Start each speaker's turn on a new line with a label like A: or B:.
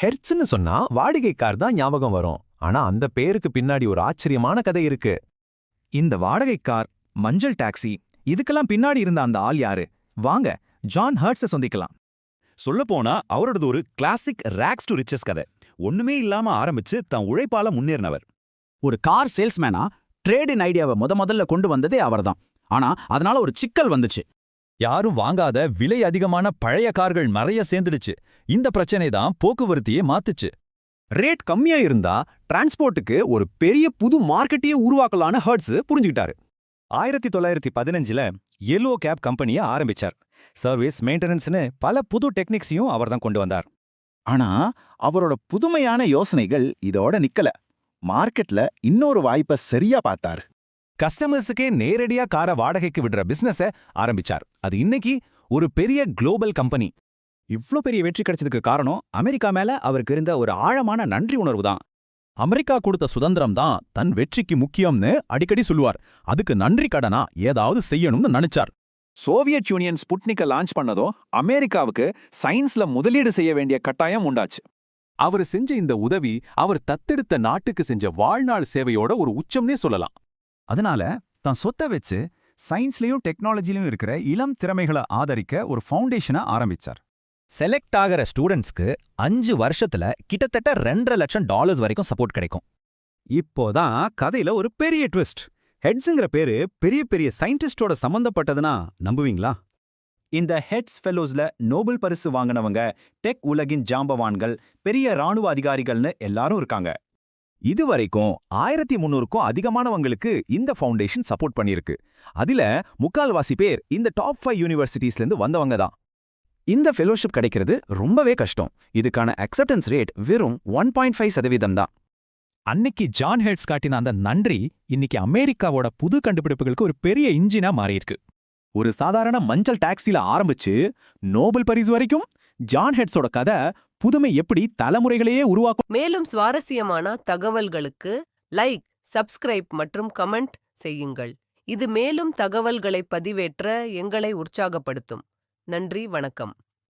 A: ஹெர்ட்ஸ்னு சொன்னா வாடகை கார் தான் ஞாபகம் வரும். ஆனா அந்த பேருக்கு பின்னாடி ஒரு ஆச்சரியமான கதை இருக்கு.
B: இந்த வாடகை கார், மஞ்சள் டாக்ஸி, இதுக்கெல்லாம் பின்னாடி இருந்த அந்த ஆள் யாரு? வாங்க, ஜான் ஹெர்ட்ஸை சந்திக்கலாம்.
C: சொல்லப்போனா அவரோடது ஒரு கிளாசிக் ராக்ஸ் டு ரிச்சஸ் கதை. ஒண்ணுமே இல்லாம ஆரம்பிச்சு தன் உழைப்பால முன்னேறினவர்.
B: ஒரு கார் சேல்ஸ்மேனா ட்ரேட் இன் ஐடியாவை முதல்ல கொண்டு வந்ததே அவர்தான். ஆனா அதனால ஒரு சிக்கல் வந்துச்சு.
D: யாரும் வாங்காத விலை அதிகமான பழைய கார்கள் நிறைய சேர்ந்துடுச்சு. இந்த பிரச்சனை தான் போக்குவரத்தையே மாத்துச்சு.
A: ரேட் கம்மியா இருந்தா டிரான்ஸ்போர்ட்டுக்கு ஒரு பெரிய புது மார்க்கெட்டையே உருவாக்கலான்னு ஹெர்ட்ஸ் புரிஞ்சுக்கிட்டாரு.
D: 1915ல எல்லோ கேப் கம்பெனியை ஆரம்பிச்சார். சர்வீஸ், மெயின்டெனன்ஸ்னு பல புது டெக்னிக்ஸையும் அவர்தான் கொண்டு வந்தார்.
E: ஆனா அவரோட புதுமையான யோசனைகள் இதோட நிக்கல. மார்க்கெட்ல இன்னொரு வாய்ப்பை சரியா பார்த்தார்.
A: கஸ்டமர்ஸுக்கே நேரடியா காரை வாடகைக்கு விடுற பிசினஸை ஆரம்பிச்சார். அது இன்னைக்கு ஒரு பெரிய குளோபல் கம்பெனி.
B: இவ்ளோ பெரிய வெற்றி கிடைச்சதுக்கு காரணம் அமெரிக்கா மேல அவருக்கு இருந்த ஒரு ஆழமான நன்றி உணர்வு தான்.
F: அமெரிக்கா கொடுத்த சுதந்திரம் தான் தன் வெற்றிக்கு முக்கியம்னு அடிக்கடி சொல்லுவார். அதுக்கு நன்றி கடனா ஏதாவது செய்யணும்னு நினைச்சார்.
B: சோவியத் யூனியன் ஸ்புட்னிக்கை லான்ச் பண்ணதும் அமெரிக்காவுக்கு சயின்ஸ்ல முதலீடு செய்ய வேண்டிய கட்டாயம் உண்டாச்சு.
F: அவர் செஞ்ச இந்த உதவி அவர் தத்தெடுத்த நாட்டுக்கு செஞ்ச வாழ்நாள் சேவையோட ஒரு உச்சம்னே சொல்லலாம்.
D: அதனால தான் சொத்தை வச்சு சயின்ஸ்லயும் டெக்னாலஜிலையும் இருக்கிற இளம் திறமைகளை ஆதரிக்க ஒரு ஃபவுண்டேஷனை ஆரம்பிச்சார். செலக்ட் ஆகிற ஸ்டூடெண்ட்ஸ்க்கு 5 வருஷத்துல கிட்டத்தட்ட $2.5 லட்சம் வரைக்கும் சப்போர்ட் கிடைக்கும்.
A: இப்போதான் கதையில ஒரு பெரிய ட்விஸ்ட். ஹெட்ஸுங்கிற பேரு பெரிய பெரிய சயின்டிஸ்டோட சம்பந்தப்பட்டதுன்னா நம்புவீங்களா? இந்த ஹெட்ஸ் ஃபெல்லோஸ்ல நோபல் பரிசு வாங்கினவங்க, டெக் உலகின் ஜாம்பவான்கள், பெரிய ராணுவ அதிகாரிகள்னு எல்லாரும் இருக்காங்க. இதுவரைக்கும் 1300க்கும் அதிகமானவங்களுக்கு இந்த ஃபவுண்டேஷன் சப்போர்ட் பண்ணியிருக்கு. அதுல 3/4 பேர் இந்த டாப் 5 யூனிவர்சிட்டிஸ்லேருந்து வந்தவங்க தான். இந்த ஃபெலோஷிப் கிடைக்கிறது ரொம்பவே கஷ்டம். இதுக்கான அக்செப்டன்ஸ் ரேட் வெறும் 1.5% தான்.
D: அன்னைக்கு ஜான் ஹெர்ட்ஸ் காட்டின அந்த நன்றி இன்னைக்கு அமெரிக்காவோட புது கண்டுபிடிப்புகளுக்கு ஒரு பெரிய இன்ஜினா மாறியிருக்கு.
B: ஒரு சாதாரண மஞ்சள் டாக்ஸில ஆரம்பிச்சு நோபல் பரிசு வரைக்கும் ஜான் ஹெர்ட்ஸோட கதை புதுமை எப்படி தலைமுறைகளையே உருவாக்கும்.
G: மேலும் சுவாரஸ்யமான தகவல்களுக்கு லைக், சப்ஸ்கிரைப் மற்றும் கமெண்ட் செய்யுங்கள். இது மேலும் தகவல்களை பதிவேற்ற எங்களை உற்சாகப்படுத்தும். நன்றி, வணக்கம்.